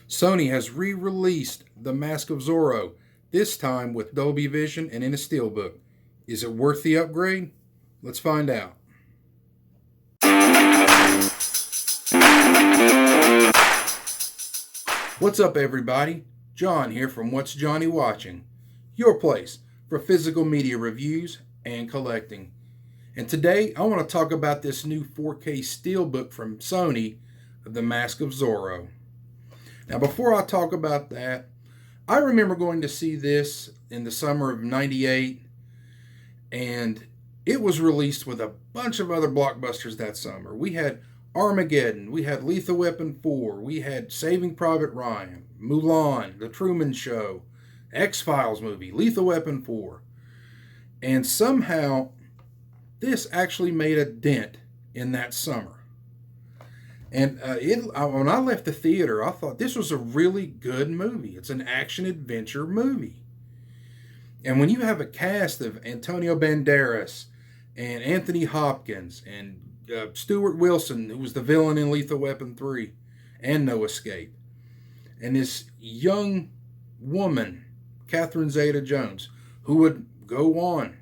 Sony has re-released The Mask of Zorro, this time with Dolby Vision and in a steelbook. Is it worth the upgrade? Let's find out. What's up, everybody? John here from What's Johnny Watching, your place for physical media reviews and collecting. And today I want to talk about this new 4K steelbook from Sony of The Mask of Zorro. Now, before I talk about that, I remember going to see this in the summer of '98, and it was released with a bunch of other blockbusters that summer. We had Armageddon, we had Lethal Weapon 4, we had Saving Private Ryan, Mulan, The Truman Show, X-Files movie, Lethal Weapon 4. And somehow, this actually made a dent in that summer. And when I left the theater, I thought this was a really good movie. It's an action-adventure movie. And when you have a cast of Antonio Banderas and Anthony Hopkins and Stuart Wilson, who was the villain in Lethal Weapon 3 and No Escape, and this young woman, Catherine Zeta-Jones, who would go on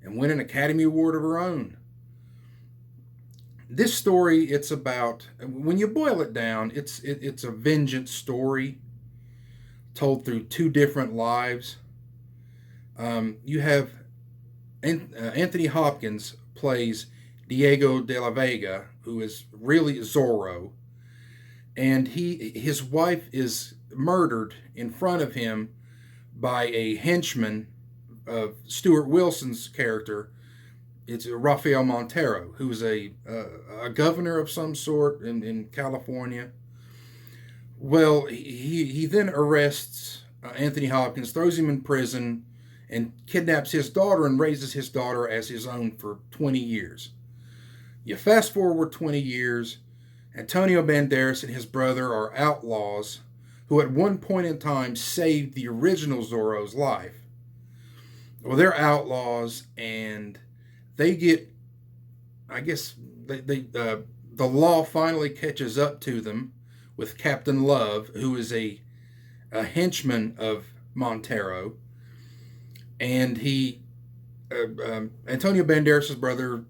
and win an Academy Award of her own. This story, it's about, when you boil it down, it's a vengeance story told through two different lives. You have Anthony Hopkins plays Diego de la Vega, who is really Zorro, and his wife is murdered in front of him by a henchman of Stuart Wilson's character. It's Rafael Montero, who's a governor of some sort in California. Well, he then arrests Anthony Hopkins, throws him in prison, and kidnaps his daughter and raises his daughter as his own for 20 years. You fast forward 20 years, Antonio Banderas and his brother are outlaws who at one point in time saved the original Zorro's life. Well, they're outlaws, and they get, I guess, the law finally catches up to them with Captain Love, who is a henchman of Montero, and Antonio Banderas' brother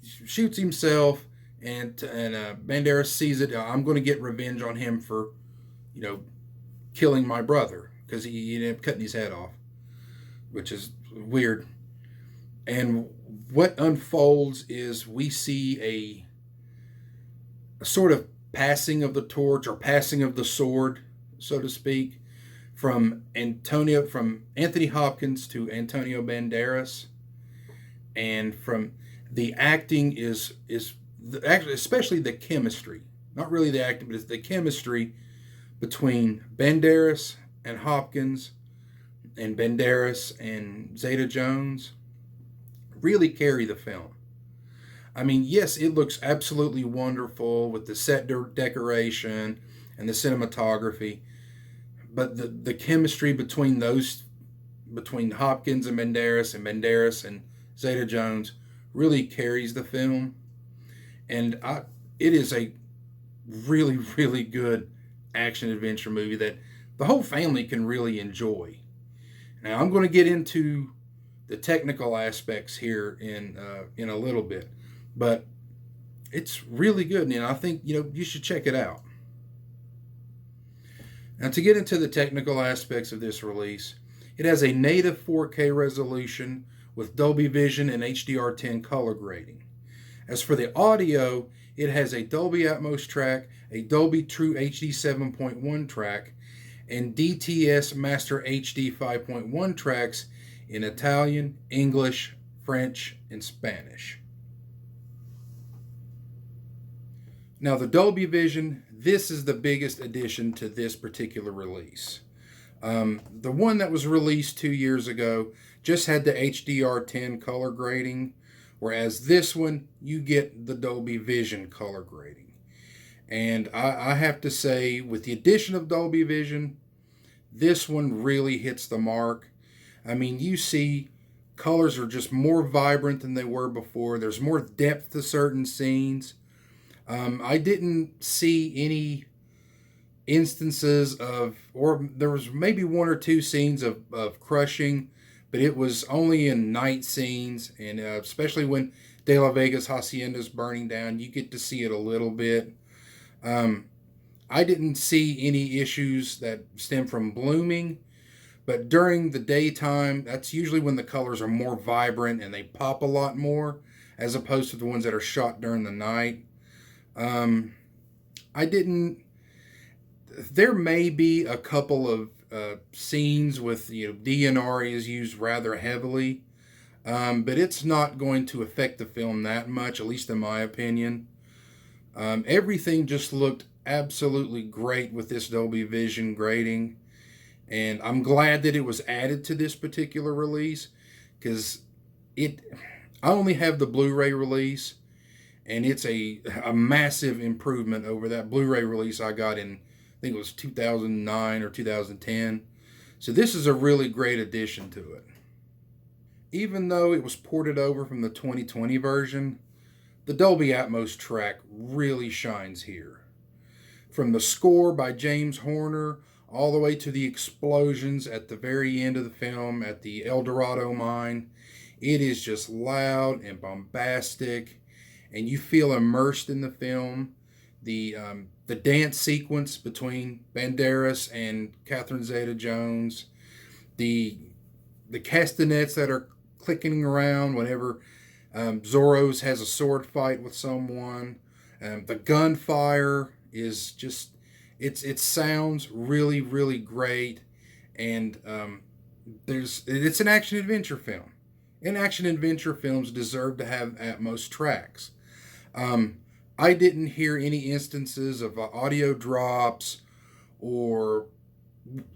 shoots himself, and Banderas sees it. I'm going to get revenge on him for, killing my brother, because he ended up cutting his head off, which is weird. And what unfolds is we see a sort of passing of the torch, or passing of the sword, so to speak, from Anthony Hopkins to Antonio Banderas. And from the acting actually, especially the chemistry, not really the acting, but it's the chemistry between Banderas and Hopkins, and Banderas and Zeta-Jones really carry the film. I mean, yes, it looks absolutely wonderful with the set decoration and the cinematography, but the chemistry between Hopkins and Banderas and Zeta-Jones really carries the film. And it is a really, really good action-adventure movie that the whole family can really enjoy. Now, I'm going to get into the technical aspects here in a little bit, but it's really good, and I think you should check it out. Now, to get into the technical aspects of this release, it has a native 4K resolution with Dolby Vision and HDR10 color grading. As for the audio, it has a Dolby Atmos track, a Dolby True HD 7.1 track, and DTS Master HD 5.1 tracks in Italian, English, French, and Spanish. Now, the Dolby Vision, this is the biggest addition to this particular release. The one that was released 2 years ago just had the HDR10 color grading, whereas this one, you get the Dolby Vision color grading. And I have to say, with the addition of Dolby Vision, this one really hits the mark. I mean, you see colors are just more vibrant than they were before. There's more depth to certain scenes. I didn't see any instances of, or there was maybe one or two scenes of crushing, but it was only in night scenes, and especially when De La Vega's hacienda is burning down, you get to see it a little bit. Um, I didn't see any issues that stem from blooming, but during the daytime, that's usually when the colors are more vibrant and they pop a lot more, as opposed to the ones that are shot during the night. Um, I didn't. There may be a couple of scenes with DNR is used rather heavily, but it's not going to affect the film that much, at least in my opinion. Everything just looked absolutely great with this Dolby Vision grading, and I'm glad that it was added to this particular release because it. I only have the Blu-ray release, and it's a massive improvement over that Blu-ray release I got in, I think it was 2009 or 2010. So this is a really great addition to it. Even though it was ported over from the 2020 version, the Dolby Atmos track really shines here. From the score by James Horner all the way to the explosions at the very end of the film at the El Dorado mine, it is just loud and bombastic, and you feel immersed in the film. The dance sequence between Banderas and Catherine Zeta-Jones, the castanets that are clicking around whenever Zorro's has a sword fight with someone. The gunfire is just it sounds really really great, and it's an action adventure film. And action adventure films deserve to have Atmos tracks. I didn't hear any instances of audio drops or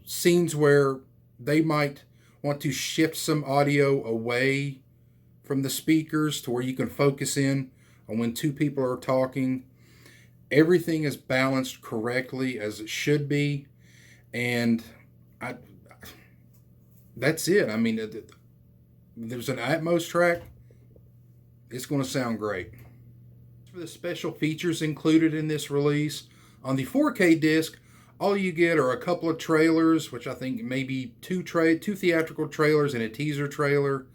scenes where they might want to shift some audio away from the speakers to where you can focus in on when two people are talking. Everything is balanced correctly as it should be, and I, that's it. I mean, there's an Atmos track, it's going to sound great. For the special features included in this release, on the 4K disc, all you get are a couple of trailers, which I think maybe two theatrical trailers and a teaser trailer,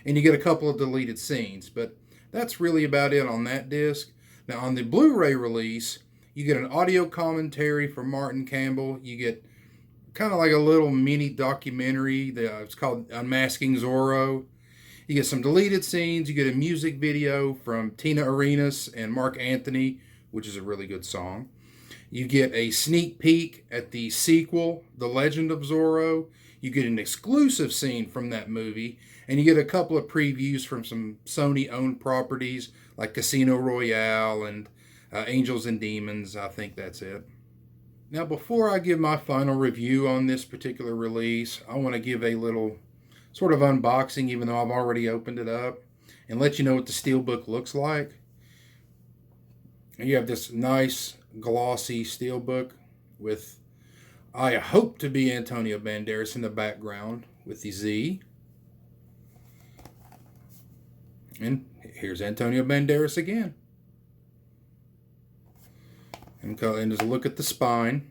and you get a couple of deleted scenes, but that's really about it on that disc. Now on the Blu-ray release, you get an audio commentary from Martin Campbell. You get kind of like a little mini documentary. It's called Unmasking Zorro. You get some deleted scenes. You get a music video from Tina Arenas and Mark Anthony, which is a really good song. You get a sneak peek at the sequel, The Legend of Zorro. You get an exclusive scene from that movie, and you get a couple of previews from some Sony-owned properties like Casino Royale and Angels and Demons. I think that's it. Now, before I give my final review on this particular release, I want to give a little sort of unboxing, even though I've already opened it up, and let you know what the steelbook looks like. And you have this nice glossy steelbook with, I hope to be, Antonio Banderas in the background with the Z. And here's Antonio Banderas again. And there's a look at the spine.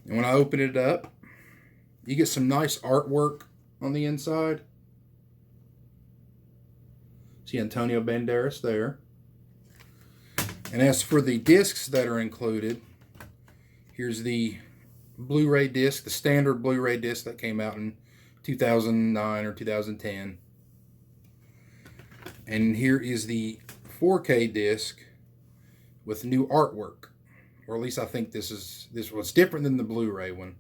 And when I open it up, you get some nice artwork on the inside. See Antonio Banderas there. And as for the discs that are included, here's the Blu-ray disc, the standard Blu-ray disc that came out in 2009 or 2010. And here is the 4K disc with new artwork. Or at least I think this was different than the Blu-ray one.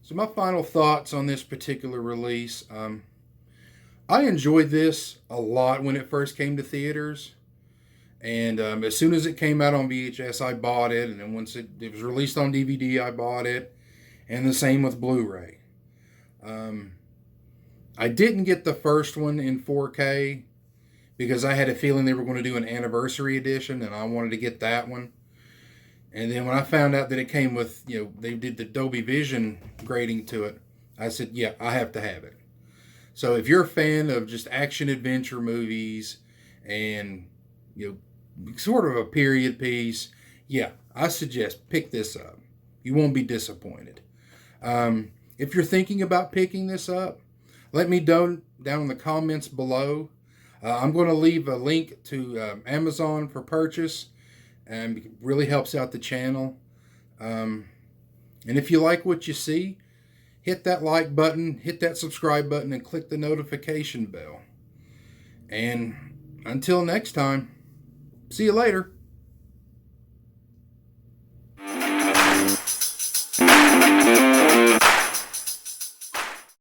So my final thoughts on this particular release. I enjoyed this a lot when it first came to theaters. And as soon as it came out on VHS, I bought it. And then once it was released on DVD, I bought it. And the same with Blu-ray. I didn't get the first one in 4K because I had a feeling they were going to do an anniversary edition, and I wanted to get that one. And then when I found out that it came with, they did the Dolby Vision grading to it, I said, yeah, I have to have it. So if you're a fan of just action adventure movies and, sort of a period piece, yeah, I suggest pick this up. You won't be disappointed. If you're thinking about picking this up, let me know down in the comments below. I'm going to leave a link to Amazon for purchase, and it really helps out the channel. And if you like what you see, hit that like button, hit that subscribe button, and click the notification bell. And until next time, see you later.